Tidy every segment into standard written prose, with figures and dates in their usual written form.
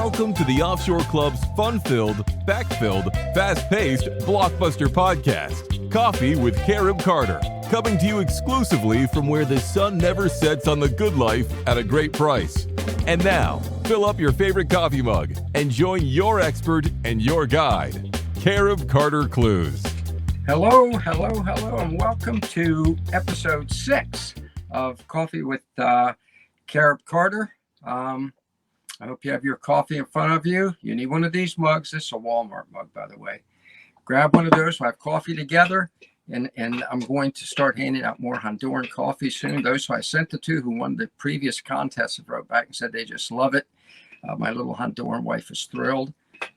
Welcome to the Offshore Club's fun-filled, fact-filled, fast-paced, blockbuster podcast, Coffee with Carib Carter, coming to you exclusively from where the sun never sets on the good life at a great price. And now, fill up your favorite coffee mug and join your expert and your guide, Carib Carter Clues. Hello, and welcome to episode 6 of Coffee with Carib Carter. I hope you have your coffee in front of you. You need one of these mugs. This is a Walmart mug, by the way. Grab one of those. We'll have coffee together, and I'm going to start handing out more Honduran coffee soon. Those who I sent it to who won the previous contest have wrote back and said they just love it. My little Honduran wife is thrilled,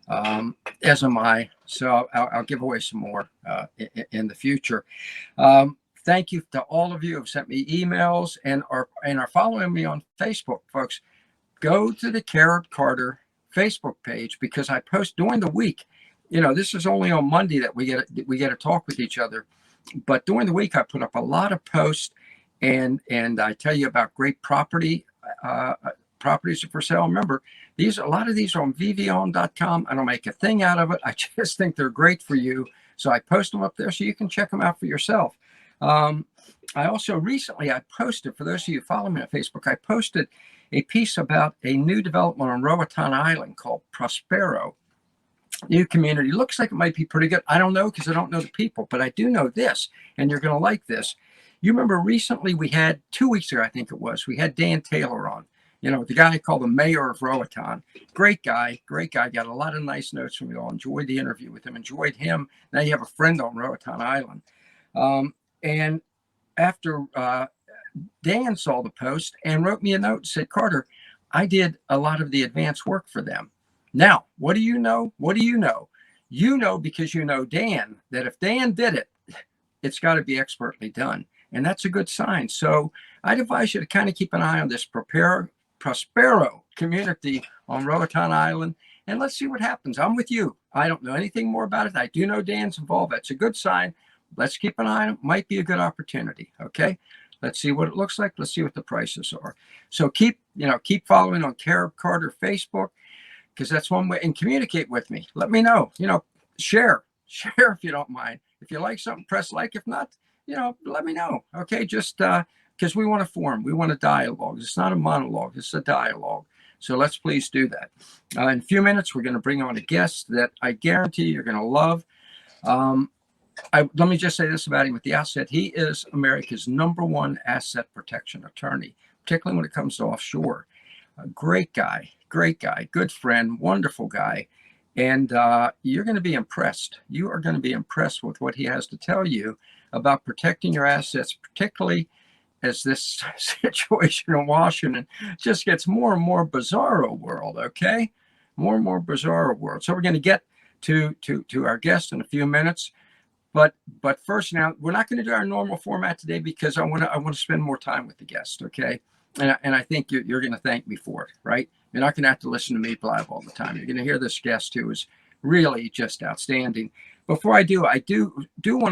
as am I. So I'll give away some more in the future. Thank you to all of you who have sent me emails and are following me on Facebook, folks. Go to the Carib Carter Facebook page because I post during the week. You know, this is only on Monday that we get to talk with each other, but during the week I put up a lot of posts and I tell you about great properties are for sale. Remember, a lot of these are on vvon.com. I don't make a thing out of it. I just think they're great for you, so I post them up there so you can check them out for yourself. I also recently posted, for those of you who follow me on Facebook, I posted a piece about a new development on Roatan Island called Prospero. New community. Looks like it might be pretty good. I don't know because I don't know the people, but I do know this, and you're going to like this. You remember recently we had, 2 weeks ago, I think it was, we had Dan Taylor on. You know, the guy I call the mayor of Roatan. Great guy. Got a lot of nice notes from you all. Enjoyed the interview with him. Enjoyed him. Now you have a friend on Roatan Island. And after Dan saw the post and wrote me a note and said, Carter, I did a lot of the advance work for them. Now, what do you know? You know, because you know Dan, that if Dan did it, it's got to be expertly done. And that's a good sign. So I'd advise you to kind of keep an eye on this Prospero community on Roatan Island. And let's see what happens. I'm with you. I don't know anything more about it. I do know Dan's involved. That's a good sign. Let's keep an eye on it. Might be a good opportunity. Okay. Let's see what it looks like. Let's see what the prices are. So keep following on Carib Carter Facebook, because that's one way, and communicate with me. Let me know. Share if you don't mind. If you like something, press like. If not, let me know. Okay, just because we want to form, we want a dialogue. It's not a monologue. It's a dialogue. So let's please do that. In a few minutes, we're going to bring on a guest that I guarantee you're going to love. Let me just say this about him at the outset. He is America's #1 asset protection attorney, particularly when it comes to offshore. A great guy, good friend, wonderful guy. And you're going to be impressed. You are going to be impressed with what he has to tell you about protecting your assets, particularly as this situation in Washington just gets more and more bizarro world, okay? More and more bizarro world. So we're going to get to our guest in a few minutes. But first, now we're not going to do our normal format today because I want to spend more time with the guest, okay? And I think you're going to thank me for it, right? You're not going to have to listen to me blab all the time. You're going to hear this guest who is really just outstanding. Before I do want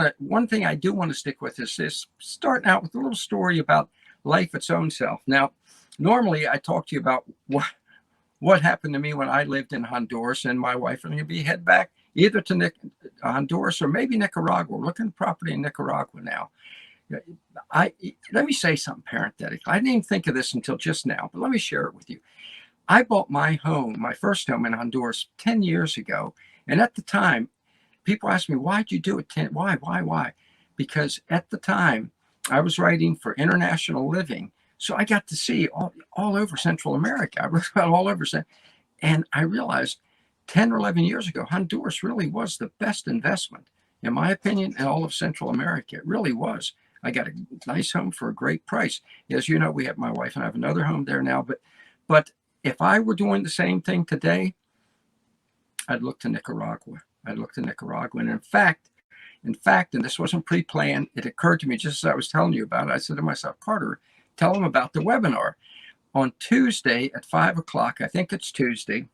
to. One thing I do want to stick with is this, starting out with a little story about life its own self. Now, normally I talk to you about what happened to me when I lived in Honduras, and my wife and me head back either to Honduras or maybe Nicaragua. We're looking at property in Nicaragua now. Let me say something parenthetic. I didn't even think of this until just now, but let me share it with you. I bought my first home in Honduras 10 years ago. And at the time, people asked me, why'd you do it? Why? Because at the time, I was writing for International Living. So I got to see all over Central America. I wrote about all over. And I realized 10 or 11 years ago, Honduras really was the best investment, in my opinion, in all of Central America. It really was. I got a nice home for a great price. As you know, my wife and I have another home there now. But if I were doing the same thing today, I'd look to Nicaragua. And in fact, and this wasn't pre-planned, it occurred to me just as I was telling you about it. I said to myself, Carter, tell them about the webinar on Tuesday at 5 o'clock. I think it's Tuesday.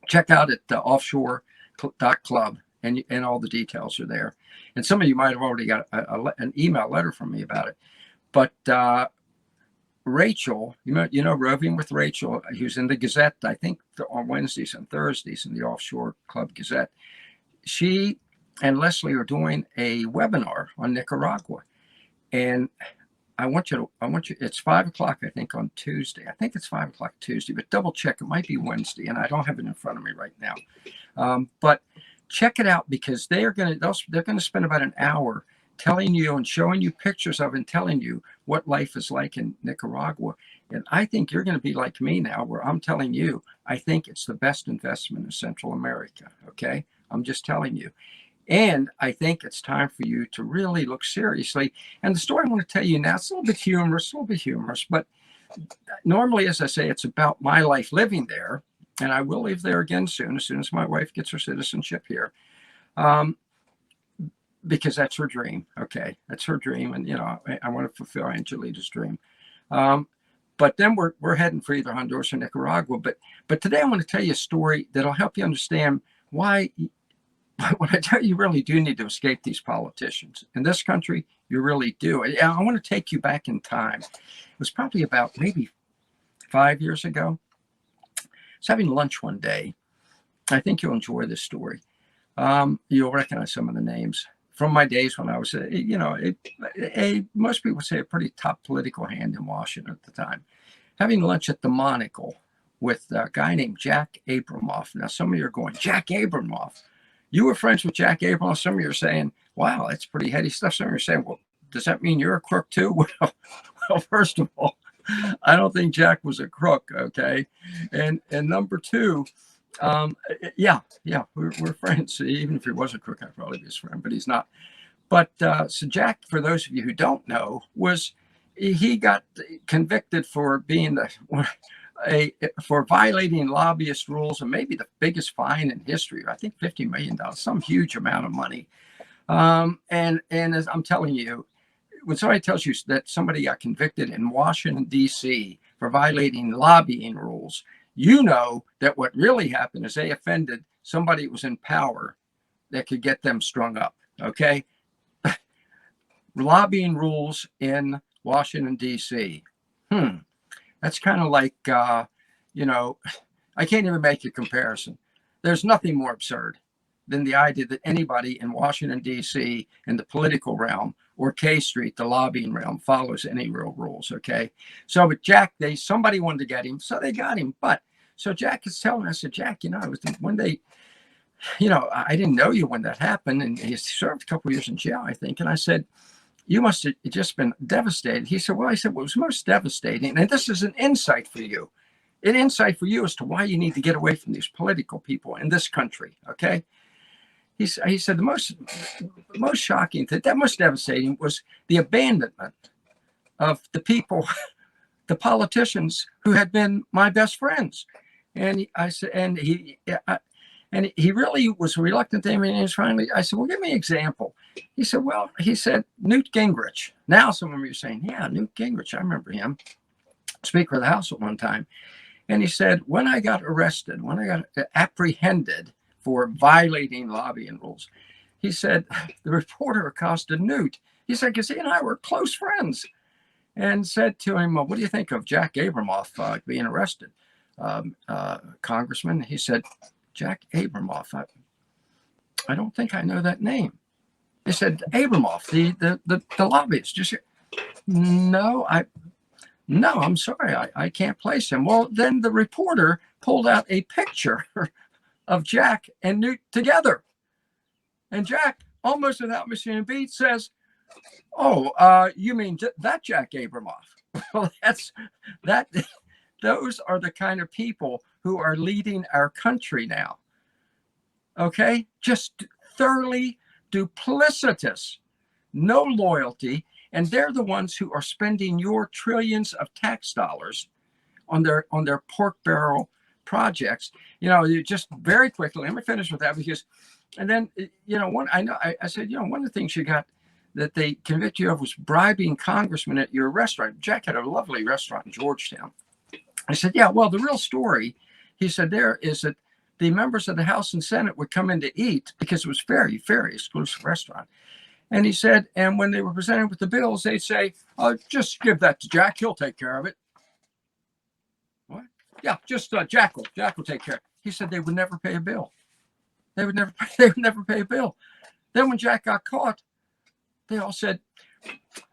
Check out at the offshore.club, and all the details are there. And some of you might have already got an email letter from me about it. But Rachel, you know, Roving with Rachel, who's in the Gazette, I think on Wednesdays and Thursdays in the Offshore Club Gazette. She and Leslie are doing a webinar on Nicaragua. And I want you, it's 5 o'clock, I think, on Tuesday. I think it's 5 o'clock Tuesday, but double check. It might be Wednesday, and I don't have it in front of me right now. But check it out, because they're going to spend about an hour telling you and showing you pictures of and telling you what life is like in Nicaragua. And I think you're going to be like me now, where I'm telling you, I think it's the best investment in Central America. Okay. I'm just telling you. And I think it's time for you to really look seriously. And the story I want to tell you now, it's a little bit humorous, but normally, as I say, it's about my life living there. And I will leave there again soon as my wife gets her citizenship here. Because that's her dream. Okay. That's her dream. And, you know, I want to fulfill Angelita's dream. But then we're heading for either Honduras or Nicaragua. But today I want to tell you a story that'll help you understand why, when I tell you really do need to escape these politicians. In this country, you really do. I want to take you back in time. It was probably about maybe 5 years ago. I was having lunch one day. I think you'll enjoy this story. You'll recognize some of the names from my days when I was, most people say a pretty top political hand in Washington at the time. Having lunch at the Monocle with a guy named Jack Abramoff. Now, some of you are going, Jack Abramoff. You were friends with Jack Abramoff. Some of you are saying, wow, that's pretty heady stuff. Some of you are saying, well, does that mean you're a crook too? Well, first of all, I don't think Jack was a crook, okay? And number two, we're friends. Even if he was a crook, I'd probably be his friend, but he's not. But so Jack, for those of you who don't know, he got convicted for being for violating lobbyist rules, and maybe the biggest fine in history. I think $50 million, some huge amount of money. And as I'm telling you, when somebody tells you that somebody got convicted in Washington, D.C. for violating lobbying rules, you know that what really happened is they offended somebody who was in power that could get them strung up, okay? Lobbying rules in Washington, D.C. That's kind of like, I can't even make a comparison. There's nothing more absurd than the idea that anybody in Washington, D.C. in the political realm or K Street, the lobbying realm, follows any real rules, okay? So with Jack, somebody wanted to get him, so they got him. But so Jack is telling us, I said, Jack, it was when they, I didn't know you when that happened. And he served a couple of years in jail, I think. And I said, you must have just been devastated. He said, well, what was most devastating, and this is an insight for you. An insight for you as to why you need to get away from these political people in this country, okay? He said the most shocking, that most devastating was the abandonment of the people, the politicians who had been my best friends. And he really was reluctant to him. And finally, I said, well, give me an example. He said, Newt Gingrich. Now some of you are saying, yeah, Newt Gingrich, I remember him, Speaker of the House at one time. And he said, when I got apprehended for violating lobbying rules, he said, the reporter accosted Newt. He said, because he and I were close friends, and said to him, what do you think of Jack Abramoff being arrested, Congressman? He said, Jack Abramoff, I don't think I know that name. He said, Abramoff, the lobbyist. Just no, I'm sorry, I can't place him. Well, then the reporter pulled out a picture of Jack and Newt together. And Jack, almost without missing a beat, says, oh, you mean that Jack Abramoff? Well, those are the kind of people who are leading our country now. Okay? Just thoroughly duplicitous, no loyalty, and they're the ones who are spending your trillions of tax dollars on their pork barrel projects. You just very quickly, let me finish with that, because, and then, I said, one of the things you got that they convict you of was bribing congressmen at your restaurant. Jack had a lovely restaurant in Georgetown. I said, yeah, well, the real story, he said, there is that the members of the House and Senate would come in to eat, because it was very, very exclusive restaurant. And he said, and when they were presented with the bills, they'd say, "Oh, just give that to Jack. He'll take care of it." What? Yeah, just Jack will take care of it. He said they would never pay a bill. They would never pay a bill. Then when Jack got caught, they all said,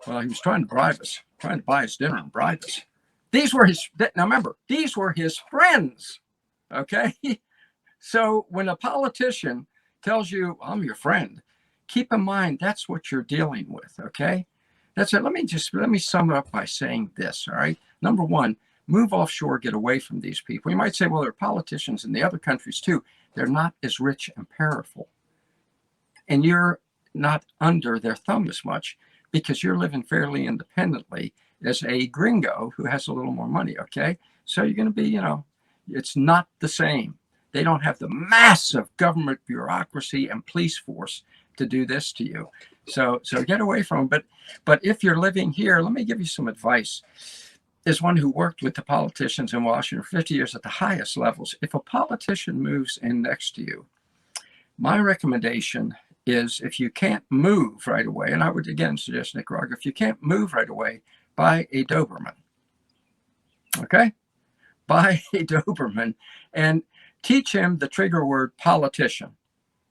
"Well, he was trying to bribe us, trying to buy us dinner and bribe us." These were his, now remember, these were his friends, okay? So when a politician tells you, "I'm your friend," keep in mind that's what you're dealing with, okay? That's it. Let me sum it up by saying this, all right? Number one, move offshore, get away from these people. You might say, well, there are politicians in the other countries too. They're not as rich and powerful. And you're not under their thumb as much because you're living fairly independently as a gringo who has a little more money, okay? So you're going to be, it's not the same. They don't have the massive government bureaucracy and police force to do this to you. So get away from them. But if you're living here, let me give you some advice. As one who worked with the politicians in Washington for 50 years at the highest levels, if a politician moves in next to you, my recommendation is if you can't move right away, and I would again suggest Nicaragua, if you can't move right away, buy a Doberman. Okay? Buy a Doberman and teach him the trigger word politician.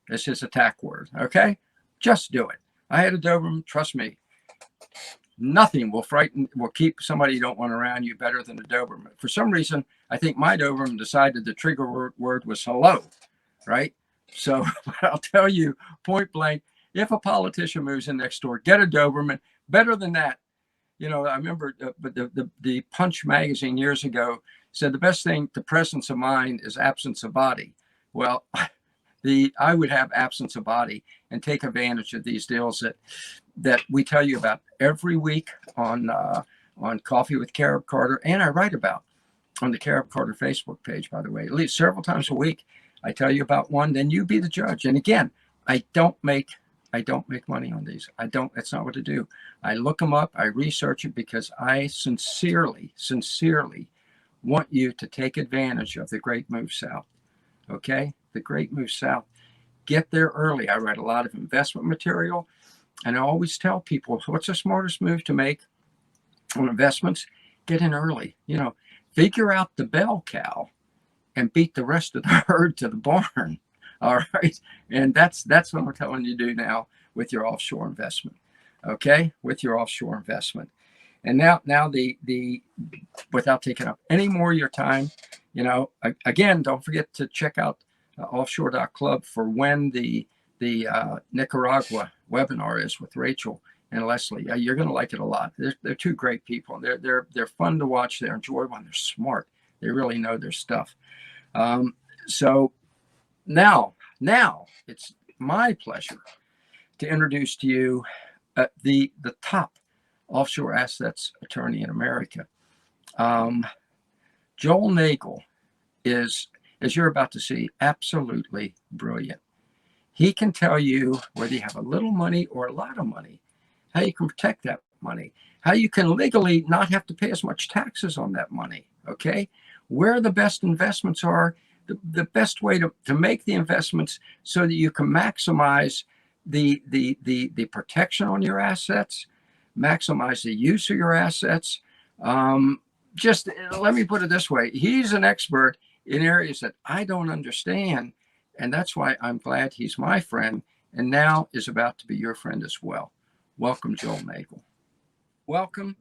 It's his attack word. Okay? Just do it. I had a Doberman, trust me. Nothing will keep somebody you don't want around you better than a Doberman. For some reason, I think my Doberman decided the trigger word was hello, right? So I'll tell you point blank, if a politician moves in next door, get a Doberman. Better than that, I remember the Punch magazine years ago said the best thing to presence of mind is absence of body. Well, I would have absence of body and take advantage of these deals that we tell you about every week on Coffee with Carib Carter, and I write about on the Carib Carter Facebook page, by the way, at least several times a week. I tell you about one, then you be the judge. And again, I don't make money on these. That's not what I do. I look them up, I research it because I sincerely want you to take advantage of the Great Move South. Okay? The Great Move South. Get there early. I write a lot of investment material, and I always tell people, what's the smartest move to make on investments? Get in early. Figure out the bell cow and beat the rest of the herd to the barn. All right. And that's what I'm telling you to do now with your offshore investment. Okay. With your offshore investment. And now the without taking up any more of your time, again, don't forget to check out offshore.club for when the Nicaragua webinar is with Rachel and Leslie. You're going to like it a lot. They're two great people. They're fun to watch. They're enjoyable and they're smart. They really know their stuff. So now it's my pleasure to introduce to you the top offshore assets attorney in America. Joel Nagel is, as you're about to see, absolutely brilliant. He can tell you whether you have a little money or a lot of money, how you can protect that money, how you can legally not have to pay as much taxes on that money, okay? Where the best investments are, the best way to make the investments so that you can maximize the protection on your assets, maximize the use of your assets. Just let me put it this way. He's an expert in areas that I don't understand. And that's why I'm glad he's my friend and now is about to be your friend as well. Welcome, Joel Nagel. Welcome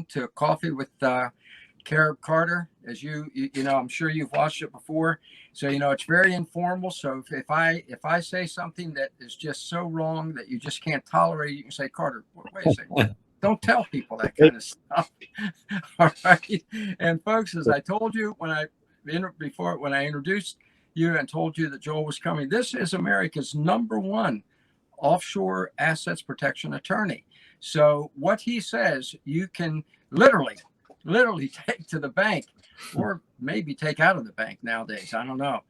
to Coffee with Carib Carter. As you know, I'm sure you've watched it before. So, it's very informal. So if I say something that is just so wrong that you just can't tolerate it, you can say, Carter, wait a second. Don't tell people that kind of stuff. All right. And folks, as I told you when I introduced you and told you that Joel was coming, this is America's #1 offshore assets protection attorney. So what he says, you can literally take to the bank, or maybe take out of the bank nowadays. I don't know.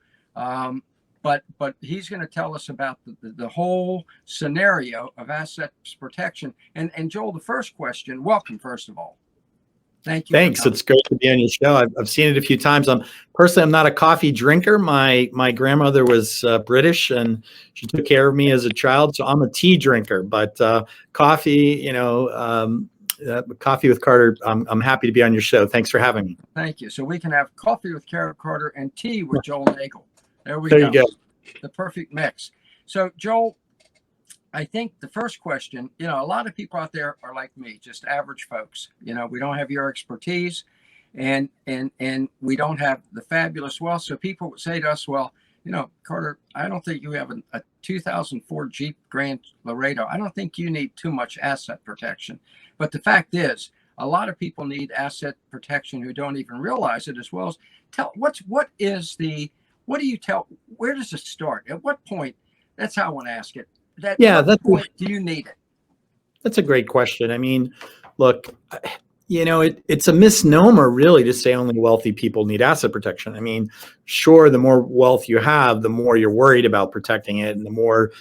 But he's going to tell us about the whole scenario of assets protection. And Joel, the first question, welcome, first of all. Thank you. Thanks. It's great to be on your show. I've seen it a few times. Personally, I'm not a coffee drinker. My grandmother was British, and she took care of me as a child. So I'm a tea drinker. But coffee, Coffee with Carter. I'm happy to be on your show. Thanks for having me. Thank you. So we can have coffee with Carib Carter and tea with Joel Nagel. There you go. The perfect mix. So Joel, I think the first question, a lot of people out there are like me, just average folks. We don't have your expertise, and we don't have the fabulous wealth. So people would say to us, well, Carter, I don't think you have a 2004 Jeep Grand Laredo. I don't think you need too much asset protection. But the fact is, a lot of people need asset protection who don't even realize it, as well as where does it start? At what point? That's how I want to ask it. Do you need it? That's a great question. I mean, look, it's a misnomer really to say only wealthy people need asset protection. I mean, sure, the more wealth you have, the more you're worried about protecting it, and the more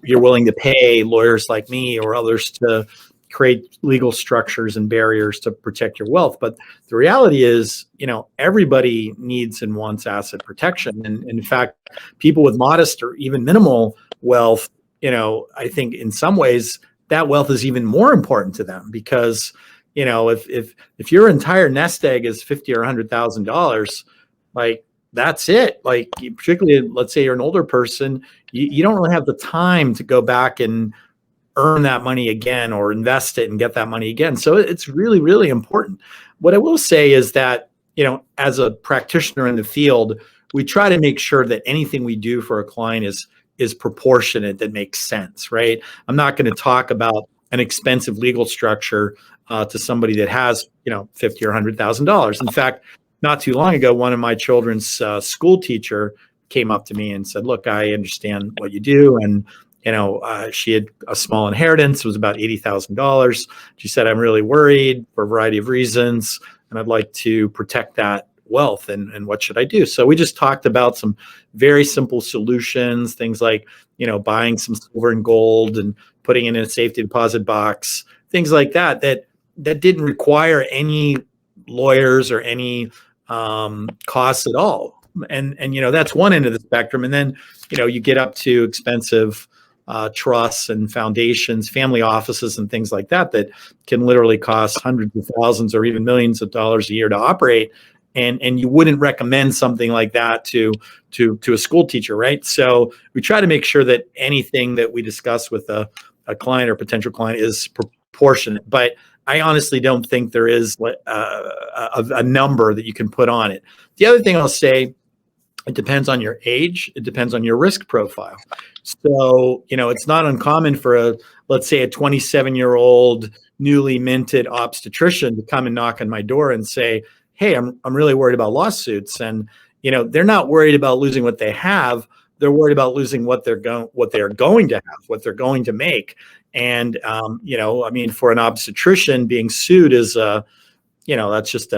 you're willing to pay lawyers like me or others to create legal structures and barriers to protect your wealth. But the reality is, everybody needs and wants asset protection. And in fact, people with modest or even minimal wealth, I think in some ways that wealth is even more important to them because, if your entire nest egg is $50,000 or $100,000, like that's it. Like particularly, let's say you're an older person, you don't really have the time to go back and earn that money again or invest it and get that money again. So it's really, really important. What I will say is that, as a practitioner in the field, we try to make sure that anything we do for a client is proportionate, that makes sense, right? I'm not going to talk about an expensive legal structure to somebody that has, $50,000 or $100,000. In fact, not too long ago, one of my children's school teacher came up to me and said, "Look, I understand what you do." And, she had a small inheritance. It was about $80,000. She said, "I'm really worried for a variety of reasons, and I'd like to protect that wealth, and what should I do?" So we just talked about some very simple solutions, things like, buying some silver and gold and putting it in a safety deposit box, things like that didn't require any lawyers or any costs at all. And that's one end of the spectrum. And then, you get up to expensive trusts and foundations, family offices, and things like that can literally cost hundreds of thousands or even millions of dollars a year to operate. And you wouldn't recommend something like that to a school teacher, right? So we try to make sure that anything that we discuss with a client or potential client is proportionate. But I honestly don't think there is a number that you can put on it. The other thing I'll say, it depends on your age. It depends on your risk profile. So, it's not uncommon for let's say a 27-year-old newly minted obstetrician to come and knock on my door and say, "Hey, I'm really worried about lawsuits." And, they're not worried about losing what they have. They're worried about losing what they're going to have, what they're going to make. And, for an obstetrician, being sued is that's just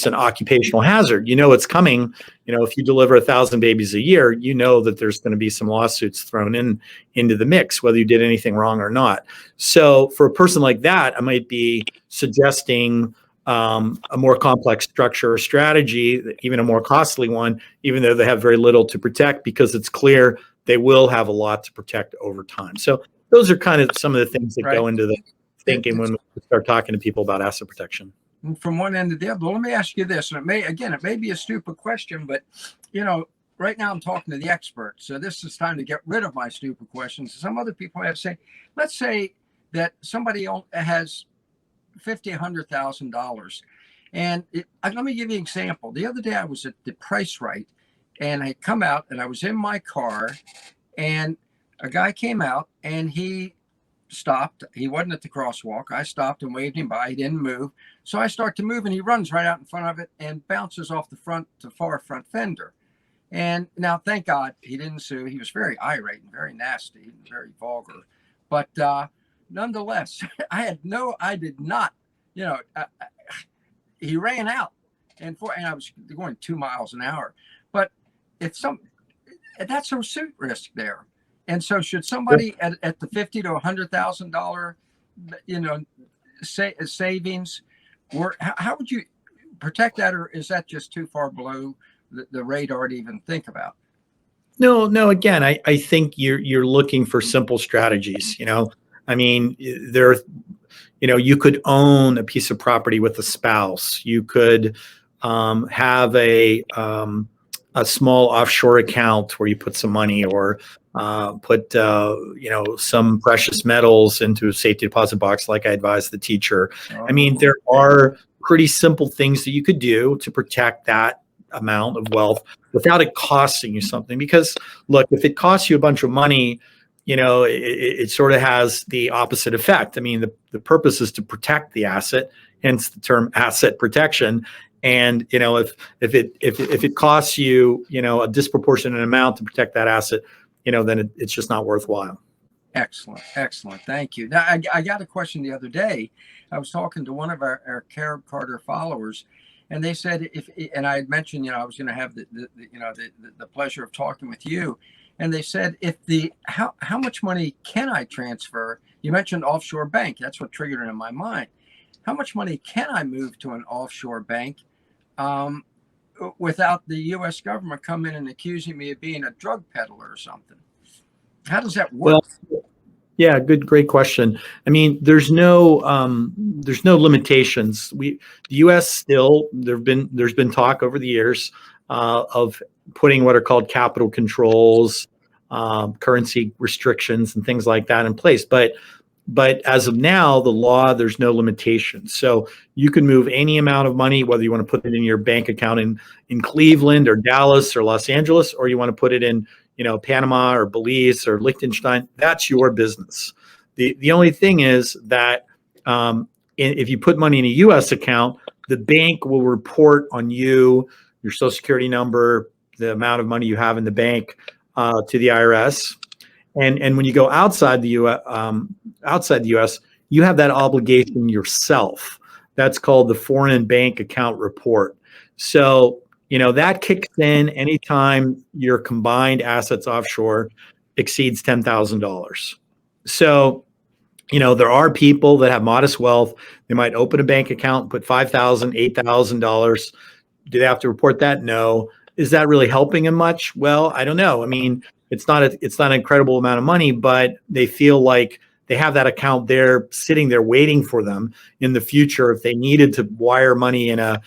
an occupational hazard. It's coming. If you deliver 1,000 babies a year, that there's going to be some lawsuits thrown into the mix, whether you did anything wrong or not. So for a person like that, I might be suggesting a more complex structure or strategy, even a more costly one, even though they have very little to protect, because it's clear they will have a lot to protect over time. So those are kind of some of the things that go into the thinking when we start talking to people about asset protection. From one end to the other. Well, let me ask you this, and it may be a stupid question, but right now I'm talking to the experts, so this is time to get rid of my stupid questions. Some other people have say, let's say that somebody has $50,000, $100,000, and let me give you an example. The other day I was at the Price Right, and I come out, and I was in my car, and a guy came out, and he stopped. He wasn't at the crosswalk. I stopped and waved him by. He didn't move. So I start to move, and he runs right out in front of it and bounces off the far front fender. And now, thank God, he didn't sue. He was very irate and very nasty and very vulgar. But nonetheless, I did not, he ran out, and I was going 2 miles an hour. But that's a suit risk there. And so should somebody at the $50,000 to $100,000, savings, how would you protect that, or is that just too far below the radar to even think about? No. Again, I think you're looking for simple strategies. I mean, you could own a piece of property with a spouse. You could have a small offshore account where you put some money, or put some precious metals into a safety deposit box, like I advised the teacher. I mean, there are pretty simple things that you could do to protect that amount of wealth without it costing you something. Because look, if it costs you a bunch of money, it sort of has the opposite effect. I mean, the purpose is to protect the asset, hence the term asset protection. And if it costs you a disproportionate amount to protect that asset, then it's just not worthwhile. Excellent. Thank you. Now, I got a question the other day. I was talking to one of our Carib Carter followers, and they said and I had mentioned, I was going to have the pleasure of talking with you, and they said, how much money can I transfer? You mentioned offshore bank. That's what triggered it in my mind. How much money can I move to an offshore bank without the U.S. government coming in and accusing me of being a drug peddler or something? How does that work? Well, yeah, great question. I mean, there's no limitations. The U.S. still, there's been talk over the years of putting what are called capital controls, currency restrictions, and things like that in place. But as of now, the law, there's no limitations. So you can move any amount of money, whether you want to put it in your bank account in Cleveland or Dallas or Los Angeles, or you want to put it in Panama or Belize or Liechtenstein. That's your business. The only thing is that if you put money in a U.S. account, the bank will report on you, your Social Security number, the amount of money you have in the bank to the IRS. And when you go outside the U.S., you have that obligation yourself. That's called the Foreign Bank Account Report. So that kicks in anytime your combined assets offshore exceeds $10,000. So there are people that have modest wealth. They might open a bank account, put $5,000, $8,000. Do they have to report that? No. Is that really helping them much? Well, I don't know. I mean, it's not an incredible amount of money, but they feel like they have that account there sitting there waiting for them in the future. If they needed to wire money in a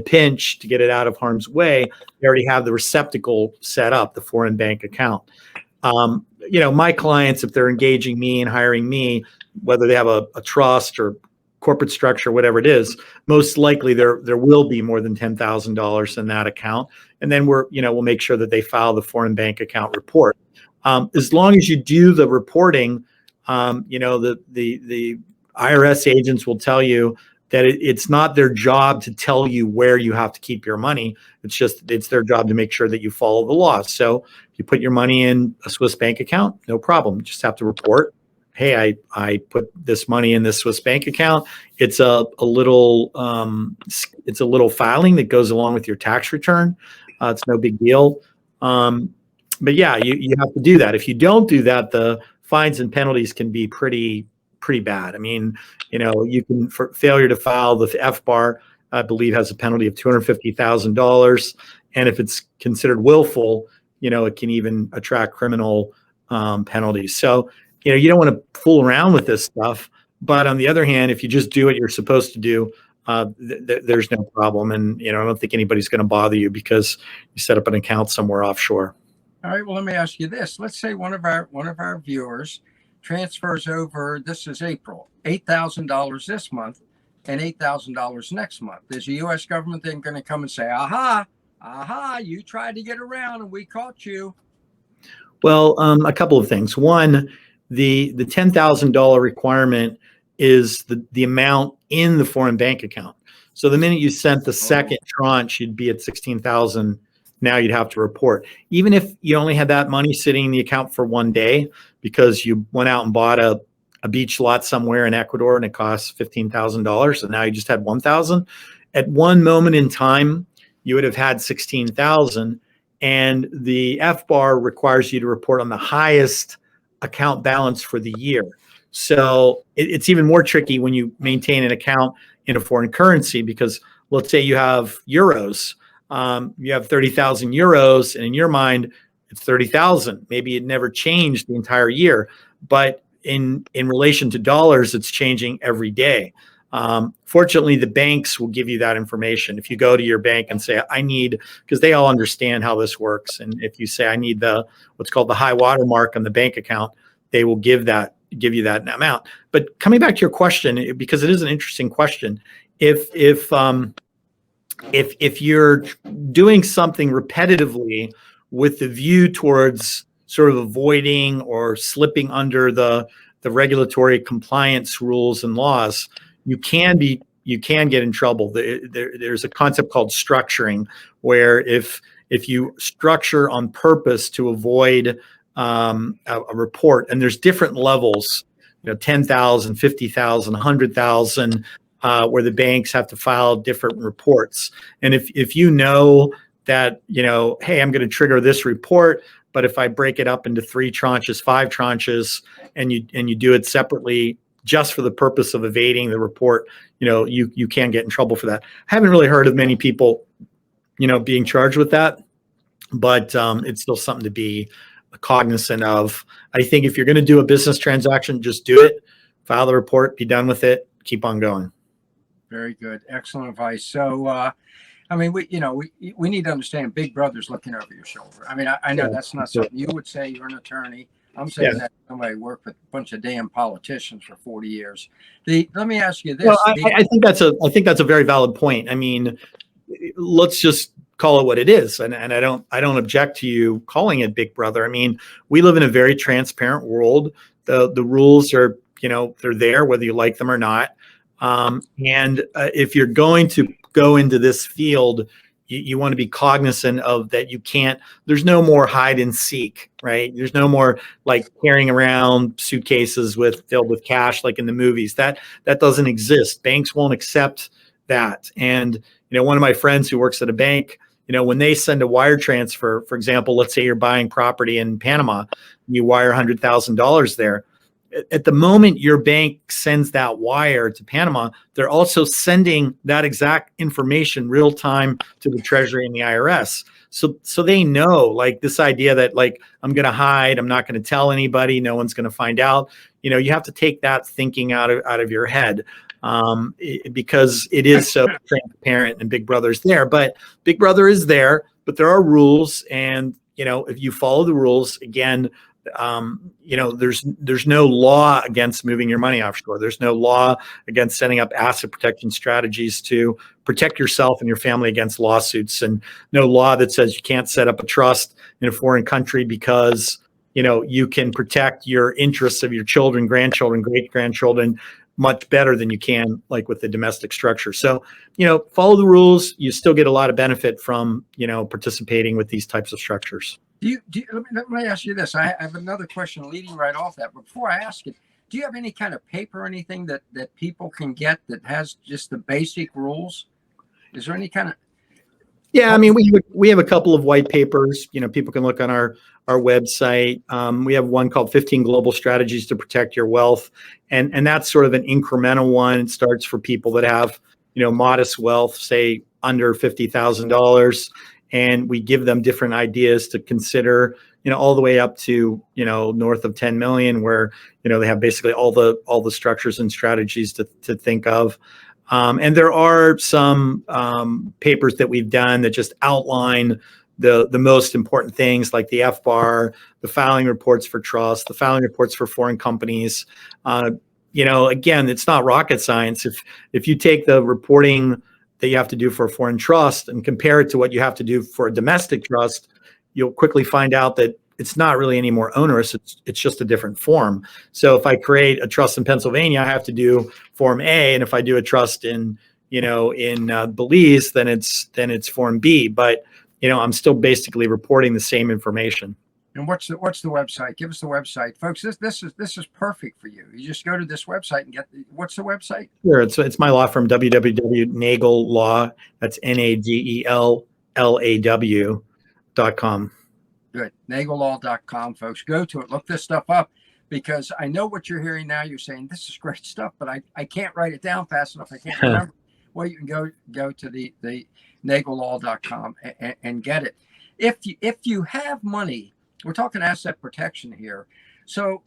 pinch to get it out of harm's way, they already have the receptacle set up, the foreign bank account. My clients, if they're engaging me and hiring me, whether they have a trust or corporate structure, whatever it is, most likely there will be more than $10,000 in that account. And then we'll make sure that they file the foreign bank account report. As long as you do the reporting, the IRS agents will tell you that it's not their job to tell you where you have to keep your money. It's their job to make sure that you follow the law. So if you put your money in a Swiss bank account, no problem. You just have to report, hey, I put this money in this Swiss bank account. It's a little filing that goes along with your tax return. It's no big deal. But yeah, you have to do that. If you don't do that, the fines and penalties can be pretty bad. I mean, you can, for failure to file the FBAR, I believe, has a penalty of $250,000. And if it's considered willful, it can even attract criminal penalties. So, you don't want to fool around with this stuff. But on the other hand, if you just do what you're supposed to do, there's no problem. And, I don't think anybody's going to bother you because you set up an account somewhere offshore. All right. Well, let me ask you this. Let's say one of our viewers transfers over, this is April, $8,000 this month and $8,000 next month. Is the U.S. government then going to come and say, aha, you tried to get around and we caught you? Well, a couple of things. One, the $10,000 requirement is the amount in the foreign bank account. So the minute you sent the second tranche, you'd be at 16,000. Now you'd have to report. Even if you only had that money sitting in the account for one day because you went out and bought a beach lot somewhere in Ecuador and it costs $15,000, and now you just had 1,000. At one moment in time, you would have had 16,000, and the FBAR requires you to report on the highest account balance for the year. So it's even more tricky when you maintain an account in a foreign currency, because let's say you have euros, you have 30,000 euros, and in your mind, it's 30,000. Maybe it never changed the entire year, but in relation to dollars, it's changing every day. Fortunately, the banks will give you that information. If you go to your bank and say, I need, because they all understand how this works. And if you say, I need what's called the high water mark on the bank account, they will give you that amount. But coming back to your question, because it is an interesting question, if you're doing something repetitively with the view towards sort of avoiding or slipping under the regulatory compliance rules and laws, you can get in trouble. There's a concept called structuring, where if you structure on purpose to avoid a report, and there's different levels, 10,000, 50,000, 100,000, where the banks have to file different reports. And if you know that, hey, I'm going to trigger this report, but if I break it up into 3 tranches, 5 tranches, and you do it separately just for the purpose of evading the report, you can get in trouble for that. I haven't really heard of many people, being charged with that, but it's still something to be cognizant of. I think if you're going to do a business transaction, just do it, file the report, be done with it, keep on going. Very good. Excellent advice. So, we need to understand Big Brother's looking over your shoulder. I mean, I know that's not something you would say. You're an attorney. I'm saying that somebody worked with a bunch of damn politicians for 40 years. Let me ask you this. Well, I think that's a very valid point. I mean, let's just call it what it is. And I don't object to you calling it Big Brother. I mean, we live in a very transparent world. The rules are, they're there whether you like them or not. And if you're going to go into this field, you want to be cognizant of that. There's no more hide and seek, right? There's no more like carrying around suitcases filled with cash, like in the movies. That doesn't exist. Banks won't accept that. And, one of my friends who works at a bank, when they send a wire transfer, for example, let's say you're buying property in Panama, you wire $100,000 there. At the moment your bank sends that wire to Panama, they're also sending that exact information real time to the Treasury and the IRS. So they know, like, this idea that, like, I'm going to hide, I'm not going to tell anybody, no one's going to find out. You have to take that thinking out of your head, because it is so transparent, and Big Brother's there. But Big Brother is there, but there are rules, and if you follow the rules, again, there's no law against moving your money offshore. There's no law against setting up asset protection strategies to protect yourself and your family against lawsuits, and no law that says you can't set up a trust in a foreign country because, you can protect your interests of your children, grandchildren, great-grandchildren much better than you can, like, with the domestic structure. So, follow the rules. You still get a lot of benefit from, participating with these types of structures. Let me ask you this. I have another question leading right off that. But before I ask it, do you have any kind of paper or anything that people can get that has just the basic rules? Is there any kind of? Yeah, I mean, we have a couple of white papers. People can look on our website. We have one called 15 Global Strategies to Protect Your Wealth. And that's sort of an incremental one. It starts for people that have, modest wealth, say under $50,000. And we give them different ideas to consider, all the way up to, north of 10 million, where, they have basically all the structures and strategies to think of. And there are some papers that we've done that just outline the most important things, like the FBAR, the filing reports for trust, the filing reports for foreign companies. Again, it's not rocket science. If you take the reporting that you have to do for a foreign trust and compare it to what you have to do for a domestic trust, you'll quickly find out that it's not really any more onerous. It's just a different form. So if I create a trust in Pennsylvania, I have to do Form A, and if I do a trust in Belize, then it's Form B. But I'm still basically reporting the same information. And what's the website? Give us the website, folks. This is perfect for you. You just go to this website and what's the website? Sure, it's my law firm, www.Nagel Law. That's NAGELLAW.com. Good. NagelLaw.com, folks. Go to it. Look this stuff up. because I know what you're hearing now. You're saying this is great stuff, but I can't write it down fast enough. I can't remember. Well, you can go to the nagellaw.com and get it. If you have money, we're talking asset protection here. So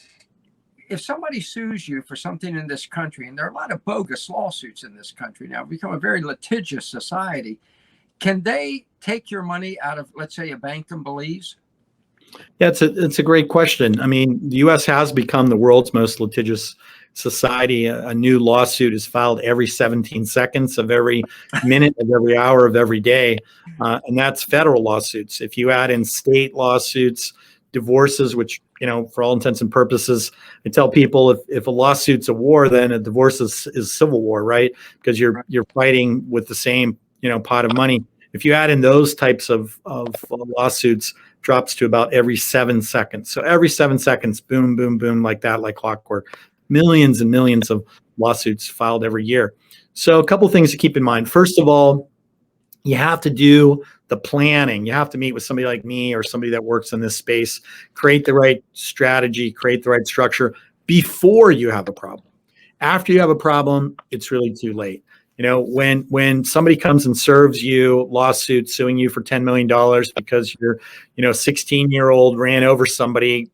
if somebody sues you for something in this country, and there are a lot of bogus lawsuits in this country now, we've become a very litigious society, can they take your money out of, let's say, a bank in Belize? Yeah, it's a great question. I mean, the U.S. has become the world's most litigious society. A new lawsuit is filed every 17 seconds of every minute of every hour of every day, and that's federal lawsuits. If you add in state lawsuits, divorces, which, you know, for all intents and purposes, I tell people if a lawsuit's a war, then a divorce is civil war, right? Because you're fighting with the same, you know, pot of money. If you add in those types of lawsuits, drops to about every 7 seconds. So every 7 seconds, boom, boom, boom, like that, like clockwork. Millions and millions of lawsuits filed every year. So a couple things to keep in mind. First of all, you have to do the planning. You have to meet with somebody like me or somebody that works in this space, create the right strategy, create the right structure before you have a problem. After you have a problem, it's really too late. You know, when somebody comes and serves you lawsuit suing you for $10 million because your, 16-year-old ran over somebody,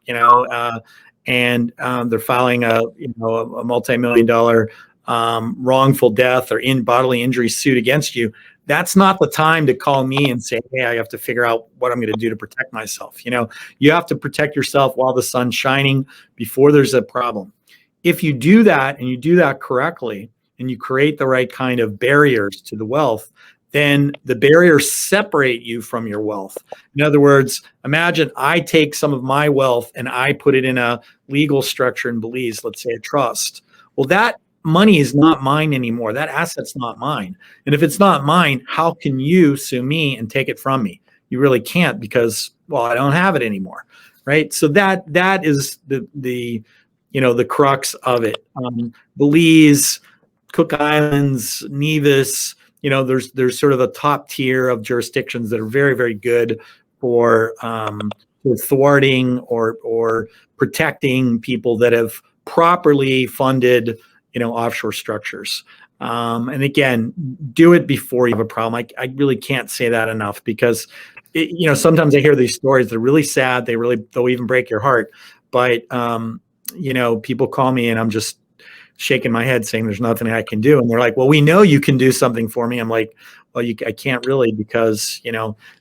and they're filing a multi-million-dollar wrongful death or bodily injury suit against you, that's not the time to call me and say, hey, I have to figure out what I'm going to do to protect myself. You have to protect yourself while the sun's shining before there's a problem. If you do that and you do that correctly, and you create the right kind of barriers to the wealth, then the barriers separate you from your wealth. In other words, imagine I take some of my wealth and I put it in a legal structure in Belize, let's say a trust. Well, that money is not mine anymore. That asset's not mine. And if it's not mine, how can you sue me and take it from me? You really can't because, well, I don't have it anymore, right? So that is the crux of it. Belize, Cook Islands, Nevis, there's sort of a top tier of jurisdictions that are very, very good for thwarting or protecting people that have properly funded, offshore structures. And again, do it before you have a problem. I really can't say that enough because, sometimes I hear these stories. They're really sad. They'll even break your heart. But, people call me and I'm just shaking my head saying there's nothing I can do. And they're like, well, we know you can do something for me. I'm like, well, I can't really because,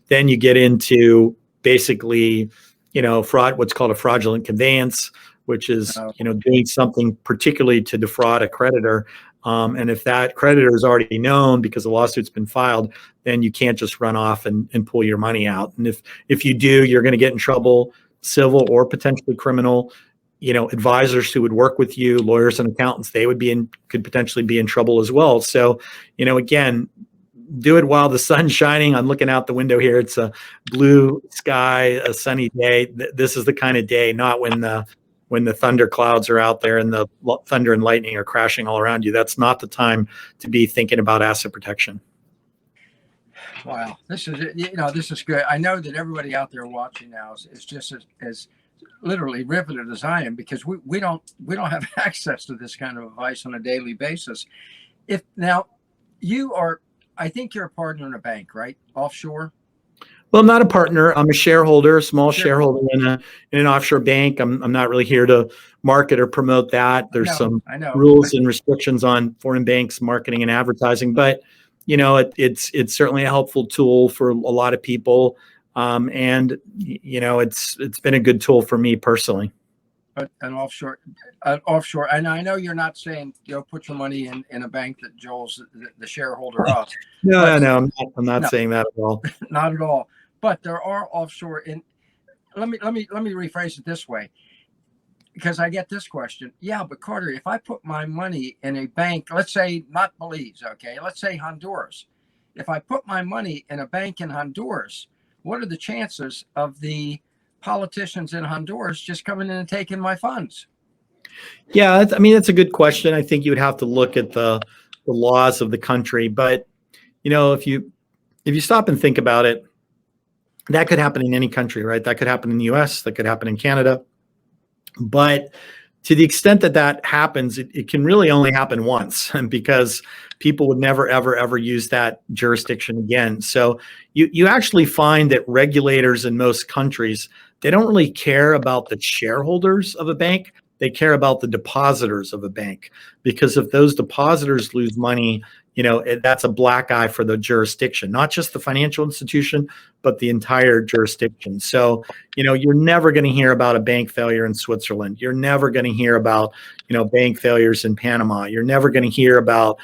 then you get into basically, what's called a fraudulent conveyance, which is, doing something particularly to defraud a creditor. And if that creditor is already known because the lawsuit's been filed, then you can't just run off and pull your money out. And if you do, you're going to get in trouble, civil or potentially criminal. Advisors who would work with you, lawyers and accountants, they could potentially be in trouble as well. So, again, do it while the sun's shining. I'm looking out the window here. It's a blue sky, a sunny day. This is the kind of day, not when the thunder clouds are out there and the thunder and lightning are crashing all around you. That's not the time to be thinking about asset protection. Wow, this is good. I know that everybody out there watching now is just as literally riveted as I am because we don't have access to this kind of advice on a daily basis. If now I think you're a partner in a bank, right? Offshore. Well, I'm not a partner. I'm a shareholder, a small shareholder in an offshore bank. I'm not really here to market or promote that. There's some rules and restrictions on foreign banks marketing and advertising, but it's certainly a helpful tool for a lot of people. And it's been a good tool for me personally. But an offshore, and I know you're not saying put your money in a bank that Joel's the shareholder of. No, I'm not saying that at all. Not at all. But there are offshore. Let me rephrase it this way, because I get this question. Yeah, but Carter, if I put my money in a bank, let's say not Belize, okay, let's say Honduras. If I put my money in a bank in Honduras, what are the chances of the politicians in Honduras just coming in and taking my funds? Yeah, that's a good question. I think you would have to look at the laws of the country. But, if you stop and think about it, that could happen in any country, right? That could happen in the US, that could happen in Canada. But to the extent that that happens, it can really only happen once because people would never, ever, ever use that jurisdiction again. So you actually find that regulators in most countries, they don't really care about the shareholders of a bank. They care about the depositors of a bank, because if those depositors lose money, that's a black eye for the jurisdiction, not just the financial institution, but the entire jurisdiction. So, you're never going to hear about a bank failure in Switzerland. You're never going to hear about, bank failures in Panama. You're never going to hear about,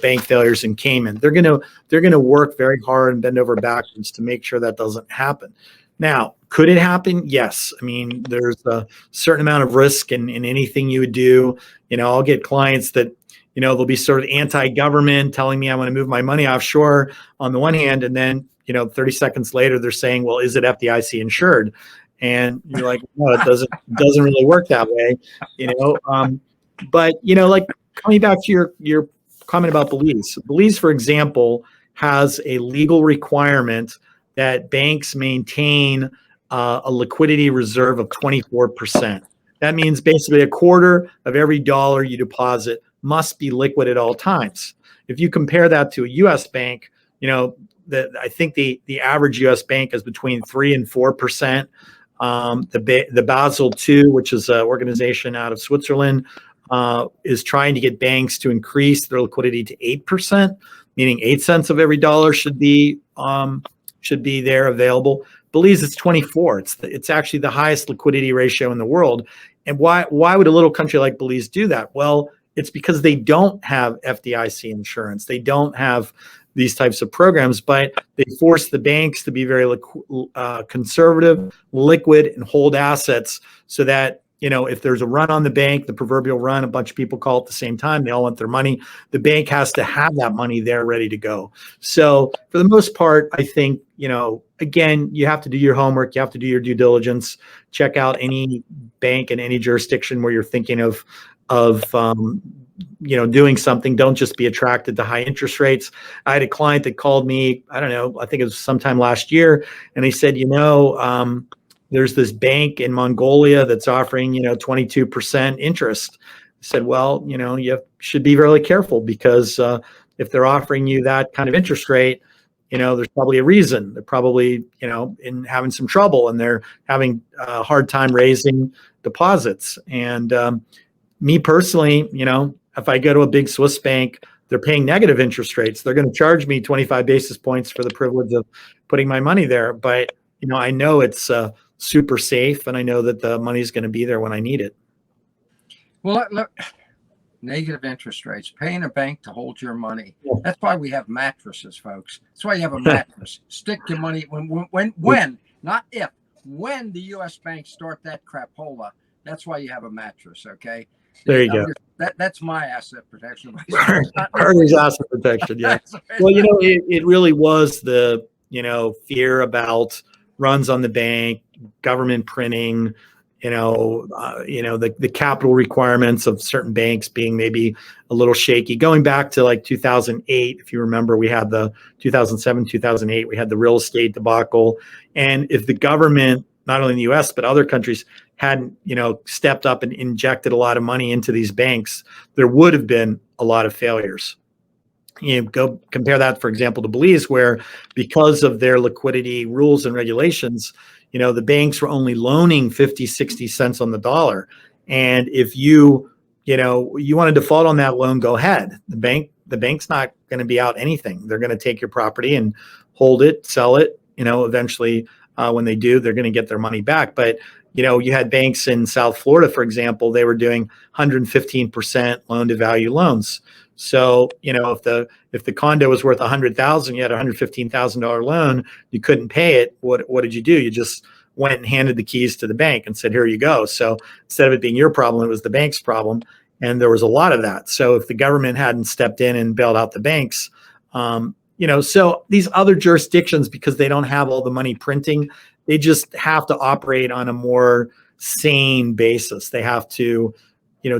bank failures in Cayman. They're going to work very hard and bend over backwards to make sure that doesn't happen. Now, could it happen? Yes. I mean, there's a certain amount of risk in anything you would do. I'll get clients that, they'll be sort of anti-government, telling me I want to move my money offshore on the one hand, and then, 30 seconds later, they're saying, well, is it FDIC insured? And you're like, no, it doesn't really work that way, But, like coming back to your comment about Belize. Belize, for example, has a legal requirement that banks maintain a liquidity reserve of 24%. That means basically a quarter of every dollar you deposit must be liquid at all times. If you compare that to a U.S. bank, I think the average U.S. bank is between 3% and 4%. The Basel II, which is an organization out of Switzerland, is trying to get banks to increase their liquidity to 8%, meaning 8 cents of every dollar should be there available. Belize, it's 24. It's actually the highest liquidity ratio in the world. And why would a little country like Belize do that? Well, it's because they don't have FDIC insurance. They don't have these types of programs, but they force the banks to be very conservative, liquid, and hold assets so that, if there's a run on the bank, the proverbial run, a bunch of people call it at the same time, they all want their money. The bank has to have that money there ready to go. So for the most part, I think, again, you have to do your homework. You have to do your due diligence. Check out any bank in any jurisdiction where you're thinking of doing something. Don't just be attracted to high interest rates. I had a client that called me, I don't know, I think it was sometime last year, and he said, there's this bank in Mongolia that's offering, 22% interest. I said, well, you should be really careful, because if they're offering you that kind of interest rate, there's probably a reason. They're probably, in having some trouble, and they're having a hard time raising deposits. And me personally, if I go to a big Swiss bank, they're paying negative interest rates. They're going to charge me 25 basis points for the privilege of putting my money there. But, I know it's super safe, and I know that the money is going to be there when I need it. Well, look, negative interest rates, paying a bank to hold your money. That's why we have mattresses, folks. That's why you have a mattress. Stick your money when, not if, when the U.S. banks start that crapola. That's why you have a mattress, okay? There you go. That's my asset protection. Carter's asset protection, yeah. Well, it really was the, fear about runs on the bank, government printing, the capital requirements of certain banks being maybe a little shaky. Going back to like 2008, if you remember, we had the 2007, 2008, we had the real estate debacle. And if the government, not only in the U.S., but other countries, hadn't, stepped up and injected a lot of money into these banks, there would have been a lot of failures. Go compare that, for example, to Belize, where because of their liquidity rules and regulations, the banks were only loaning 50, 60 cents on the dollar. And if you want to default on that loan, go ahead. The bank's not going to be out anything. They're going to take your property and hold it, sell it. Eventually, when they do, they're going to get their money back. But you had banks in South Florida, for example, they were doing 115% loan to value loans. So, if the condo was worth $100,000, you had a $115,000 loan, you couldn't pay it. What did you do? You just went and handed the keys to the bank and said, here you go. So instead of it being your problem, it was the bank's problem. And there was a lot of that. So if the government hadn't stepped in and bailed out the banks, so these other jurisdictions, because they don't have all the money printing, they just have to operate on a more sane basis. They have to,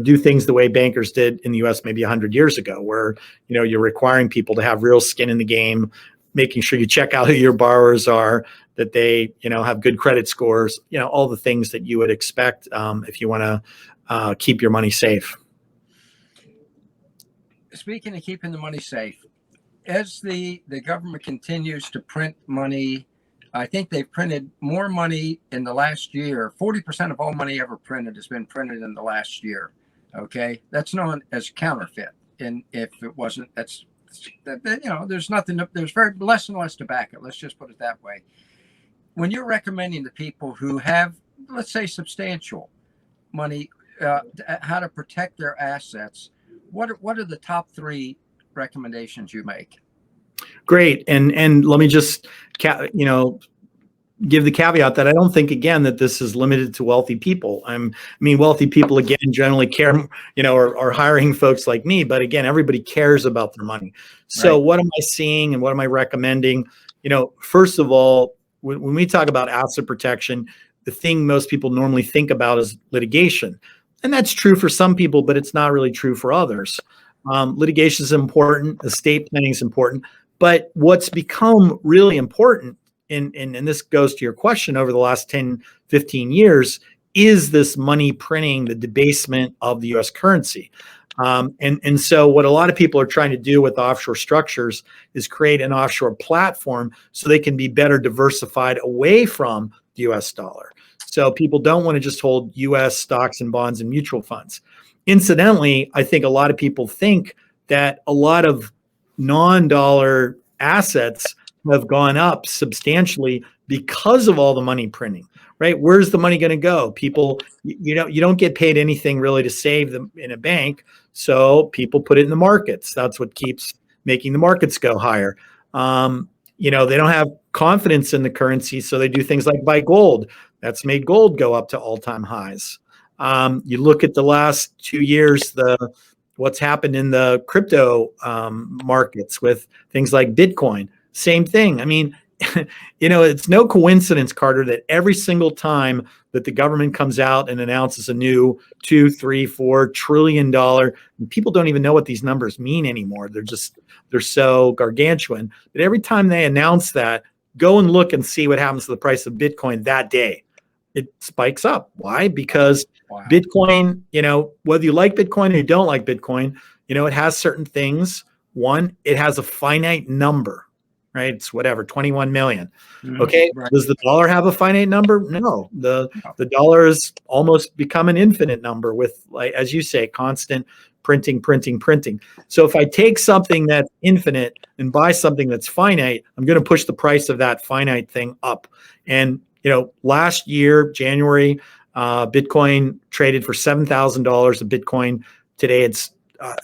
do things the way bankers did in the U.S. maybe 100 years ago, where, you're requiring people to have real skin in the game, making sure you check out who your borrowers are, that they, have good credit scores, all the things that you would expect if you want keep your money safe. Speaking of keeping the money safe, as the government continues to print money, I think they've printed more money in the last year. 40% of all money ever printed has been printed in the last year. Okay, that's known as counterfeit. And if it wasn't, there's nothing. There's very less and less to back it. Let's just put it that way. When you're recommending to people who have, let's say, substantial money, how to protect their assets, what are the top 3 recommendations you make? Great. And let me just, give the caveat that I don't think, again, that this is limited to wealthy people. Wealthy people, again, generally care, are hiring folks like me. But again, everybody cares about their money. So What am I seeing and what am I recommending? First of all, when we talk about asset protection, the thing most people normally think about is litigation. And that's true for some people, but it's not really true for others. Litigation is important. Estate planning is important. But what's become really important, and this goes to your question, over the last 10, 15 years, is this money printing, the debasement of the U.S. currency. And so what a lot of people are trying to do with offshore structures is create an offshore platform so they can be better diversified away from the U.S. dollar. So people don't want to just hold U.S. stocks and bonds and mutual funds. Incidentally, I think a lot of people think that a lot of non-dollar assets have gone up substantially because of all the money printing, right? Where's the money going to go? People, you don't get paid anything really to save them in a bank. So people put it in the markets. That's what keeps making the markets go higher. They don't have confidence in the currency. So they do things like buy gold. That's made gold go up to all-time highs. You look at the last 2 years, what's happened in the crypto markets with things like Bitcoin. Same thing. It's no coincidence, Carter, that every single time that the government comes out and announces a new $2, $3, $4 trillion, and people don't even know what these numbers mean anymore. They're so gargantuan. But every time they announce that, go and look and see what happens to the price of Bitcoin that day. It spikes up. Why? Because Bitcoin, whether you like Bitcoin or you don't like Bitcoin, it has certain things. One, it has a finite number. Right? It's 21 million. Okay. Right. Does the dollar have a finite number? No. The dollar has almost become an infinite number with, like, as you say, constant printing. So if I take something that's infinite and buy something that's finite, I'm going to push the price of that finite thing up. And, last year, January, Bitcoin traded for $7,000 a Bitcoin. Today, it's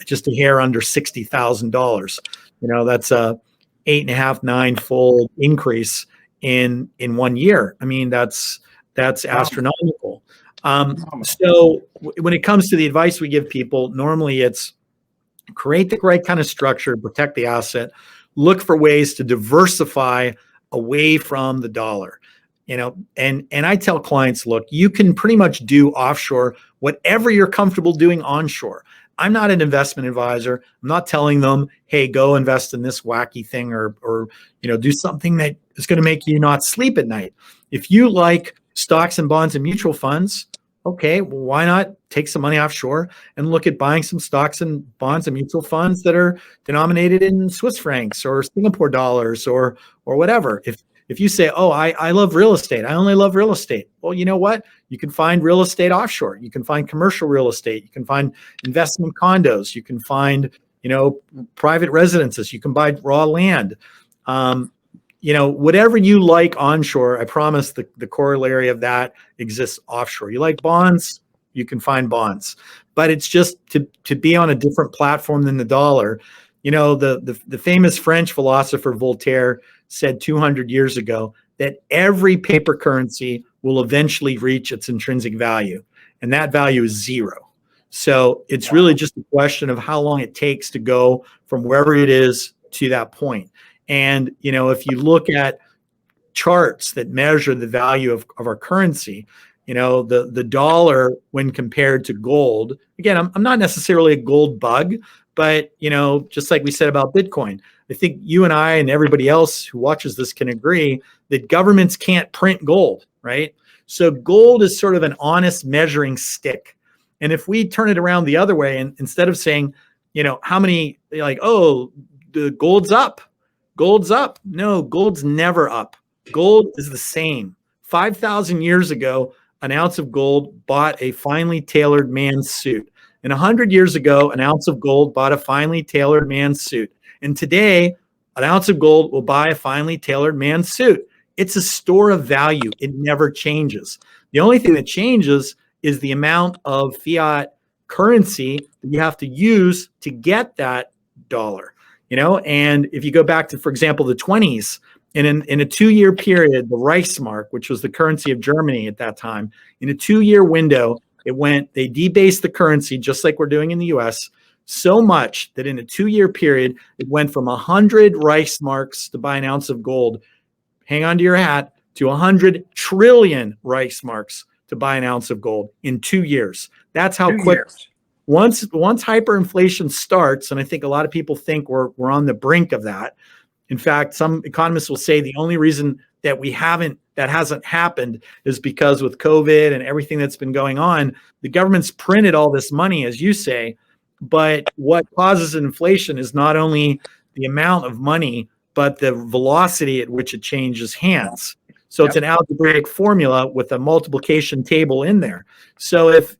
just a hair under $60,000. That's a 8.5, 9-fold increase in 1 year. That's astronomical. So when it comes to the advice we give people, normally it's create the right kind of structure, protect the asset, look for ways to diversify away from the dollar. And I tell clients, look, you can pretty much do offshore whatever you're comfortable doing onshore. I'm not an investment advisor. I'm not telling them, hey, go invest in this wacky thing or do something that is going to make you not sleep at night. If you like stocks and bonds and mutual funds, okay, well, why not take some money offshore and look at buying some stocks and bonds and mutual funds that are denominated in Swiss francs or Singapore dollars or whatever. If you say, oh, I love real estate, I only love real estate. Well, you know what? You can find real estate offshore. You can find commercial real estate. You can find investment condos. You can find, private residences. You can buy raw land. Whatever you like onshore, I promise the corollary of that exists offshore. You like bonds, you can find bonds. But it's just to be on a different platform than the dollar. The famous French philosopher Voltaire said 200 years ago that every paper currency will eventually reach its intrinsic value, and that value is zero. So it's really just a question of how long it takes to go from wherever it is to that point. And, if you look at charts that measure the value of our currency, the dollar when compared to gold, again, I'm not necessarily a gold bug, but, just like we said about Bitcoin, I think you and I and everybody else who watches this can agree that governments can't print gold, right? So gold is sort of an honest measuring stick. And if we turn it around the other way, and instead of saying, how many, like, oh, the gold's up. No, gold's never up. Gold is the same. 5,000 years ago, an ounce of gold bought a finely tailored man's suit. And 100 years ago, an ounce of gold bought a finely tailored man's suit. And today, an ounce of gold will buy a finely tailored man's suit. It's a store of value. It never changes. The only thing that changes is the amount of fiat currency that you have to use to get that dollar. And if you go back to, for example, the 20s, in a 2-year period, the Reichsmark, which was the currency of Germany at that time, in a 2-year window, they debased the currency just like we're doing in the US so much that in a 2-year period, it went from 100 Reichsmarks to buy an ounce of gold, hang on to your hat, to 100 trillion Reichsmarks to buy an ounce of gold in 2 years. That's how quick. Once hyperinflation starts, and I think a lot of people think we're on the brink of that. In fact, some economists will say the only reason that that hasn't happened is because with COVID and everything that's been going on, the government's printed all this money, as you say. But what causes inflation is not only the amount of money, but the velocity at which it changes hands. So It's an algebraic formula with a multiplication table in there. So if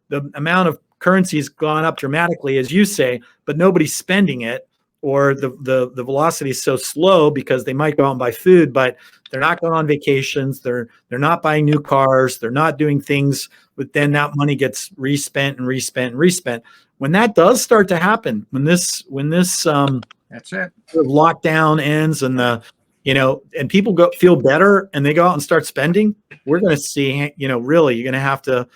the amount of currency has gone up dramatically, as you say, but nobody's spending it, or the velocity is so slow because they might go out and buy food, but they're not going on vacations, they're not buying new cars, they're not doing things, but then that money gets respent. When that does start to happen, when this that's it, lockdown ends and and people feel better and they go out and start spending, we're going to see, really, you're going to have to,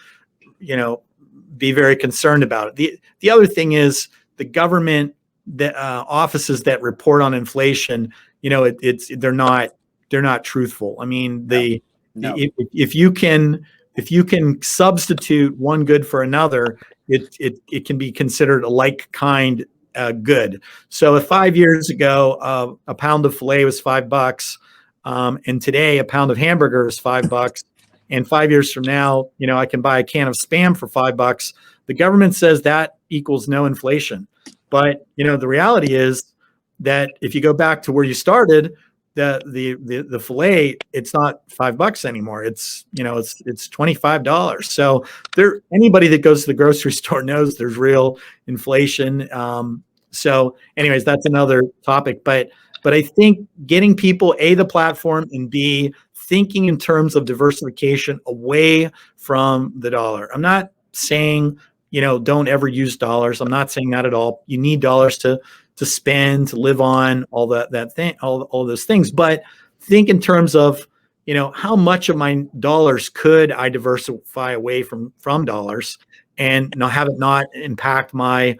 be very concerned about it. The other thing is the government, the offices that report on inflation, they're not truthful. I mean, if you can substitute one good for another, it can be considered a like kind good. So if 5 years ago a pound of filet was $5, and today a pound of hamburger is $5, and 5 years from now, I can buy a can of Spam for $5. The government says that equals no inflation. But, the reality is that if you go back to where you started, the filet, it's not $5 anymore. It's $25. So anybody that goes to the grocery store knows there's real inflation. So anyways, that's another topic. But I think getting people, A, the platform, and B, thinking in terms of diversification away from the dollar. I'm not saying, don't ever use dollars. I'm not saying that at all. You need dollars to spend, to live on, all those things. But think in terms of, how much of my dollars could I diversify away from dollars and have it not impact my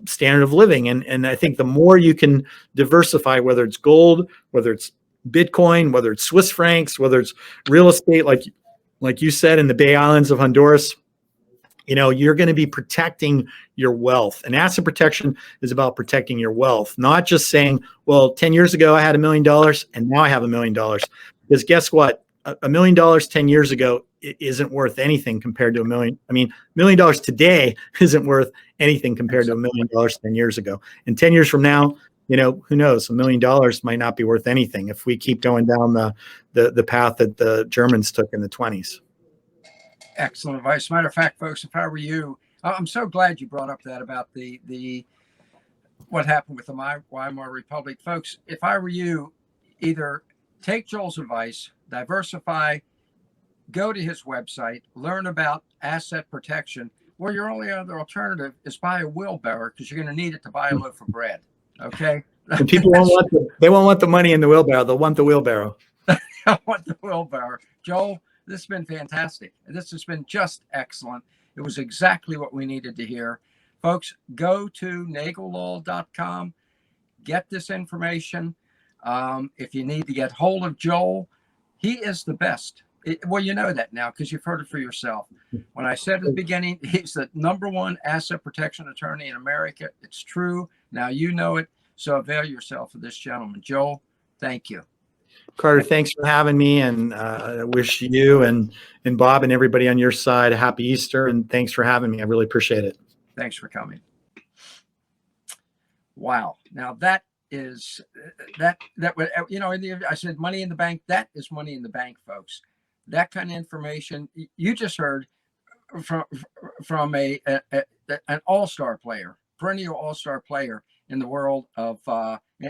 standard of living. And I think the more you can diversify, whether it's gold, whether it's Bitcoin, whether it's Swiss francs, whether it's real estate, like you said, in the Bay Islands of Honduras, you're going to be protecting your wealth. And asset protection is about protecting your wealth, not just saying, well, 10 years ago, I had $1 million and now I have $1 million. Because guess what? $1 million 10 years ago isn't worth anything compared to $1 million. I mean, $1 million today isn't worth anything compared to $1 million 10 years ago. And 10 years from now, who knows? $1 million might not be worth anything if we keep going down the path that the Germans took in the 20s. Excellent advice. Matter of fact, folks, if I were you, I'm so glad you brought up that about the what happened with the Weimar Republic. Folks, if I were you, either take Joel's advice, diversify, go to his website, learn about asset protection, or your only other alternative is buy a wheelbarrow because you're going to need it to buy a loaf of bread. Okay? And people won't want the money in the wheelbarrow. They'll want the wheelbarrow. I want the wheelbarrow. Joel, this has been fantastic. This has been just excellent. It was exactly what we needed to hear. Folks, go to nagel.com, get this information. If you need to get hold of Joel, he is the best. Well, you know that now because you've heard it for yourself. When I said at the beginning, he's the #1 asset protection attorney in America. It's true. Now you know it. So avail yourself of this gentleman. Joel, thank you. Carter, thanks for having me, and I wish you and Bob and everybody on your side a happy Easter, and thanks for having me. I really appreciate it. Thanks for coming. Wow. Now that is that I said money in the bank. That is money in the bank, folks. That kind of information you just heard from an all-star player, perennial all-star player in the world of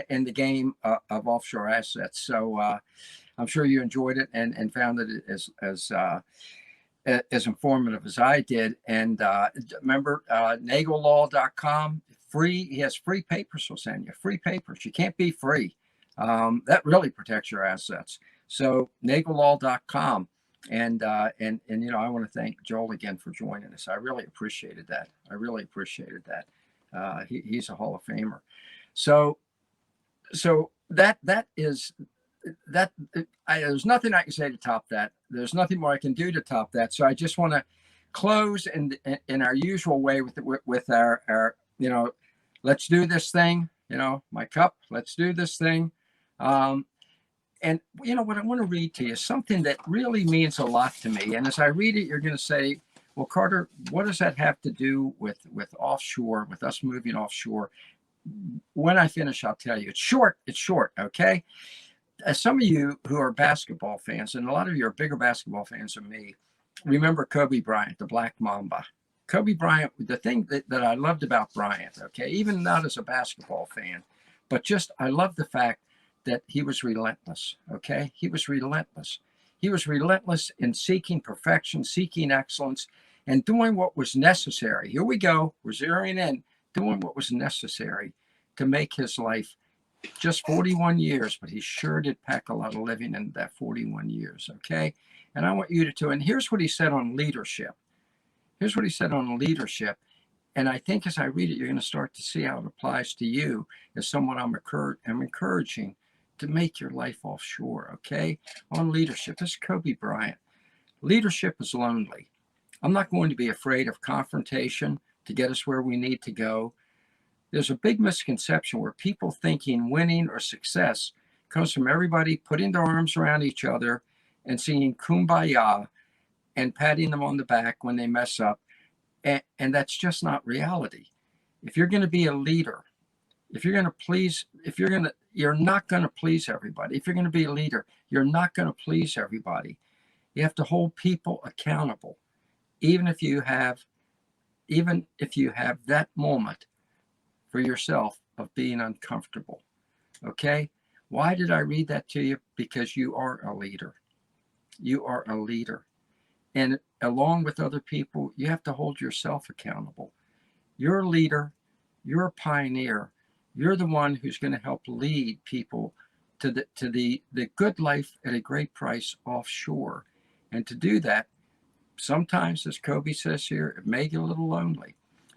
in the game of offshore assets. So I'm sure you enjoyed it and found it as informative as I did. And remember, nagellaw.com, free. He has free papers he'll send you. Free papers. You can't be free. That really protects your assets. So nagellaw.com. And I want to thank Joel again for joining us. I really appreciated that. He's a Hall of Famer. So that is that. There's nothing I can say to top that. There's nothing more I can do to top that. So I just want to close in our usual way with our let's do this thing. My cup. Let's do this thing. And what I want to read to you is something that really means a lot to me. And as I read it, you're going to say, well, Carter, what does that have to do with offshore, with us moving offshore? When I finish, I'll tell you. It's short, okay? As some of you who are basketball fans, and a lot of you are bigger basketball fans than me, remember Kobe Bryant, the Black Mamba. Kobe Bryant, the thing that I loved about Bryant, okay, even not as a basketball fan, but just I love the fact that he was relentless, okay? He was relentless. He was relentless in seeking perfection, seeking excellence, and doing what was necessary. Here we go. We're zeroing in, doing what was necessary to make his life just 41 years, but he sure did pack a lot of living into that 41 years, okay? And I want you to too. And here's what he said on leadership. And I think as I read it, you're going to start to see how it applies to you as someone I'm encouraging to make your life offshore, okay? On leadership, this is Kobe Bryant. Leadership is lonely. I'm not going to be afraid of confrontation to get us where we need to go. There's a big misconception where people thinking winning or success comes from everybody putting their arms around each other and singing kumbaya and patting them on the back when they mess up. And that's just not reality. If you're going to be a leader, you're not going to please everybody. If you're going to be a leader, you're not going to please everybody. You have to hold people accountable, even if you have that moment for yourself of being uncomfortable. Okay? Why did I read that to you? Because you are a leader. You are a leader. And along with other people, you have to hold yourself accountable. You're a leader. You're a pioneer. You're the one who's going to help lead people to the good life at a great price offshore. And to do that, sometimes, as Kobe says here, it may get a little lonely.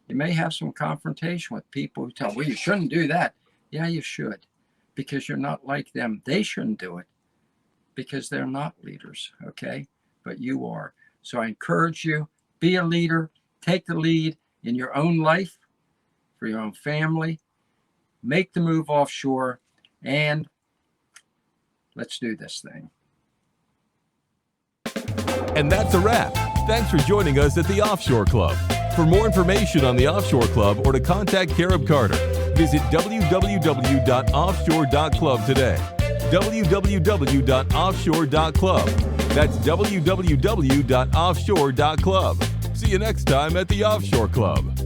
You may have some confrontation with people who tell, well, you shouldn't do that. Yeah, you should, because you're not like them. They shouldn't do it because they're not leaders, okay? But you are. So I encourage you, be a leader, take the lead in your own life, for your own family, make the move offshore, and let's do this thing. And that's a wrap. Thanks for joining us at the Offshore Club. For more information on the Offshore Club or to contact Carib Carter, visit www.offshore.club today. www.offshore.club. That's www.offshore.club. See you next time at the Offshore Club.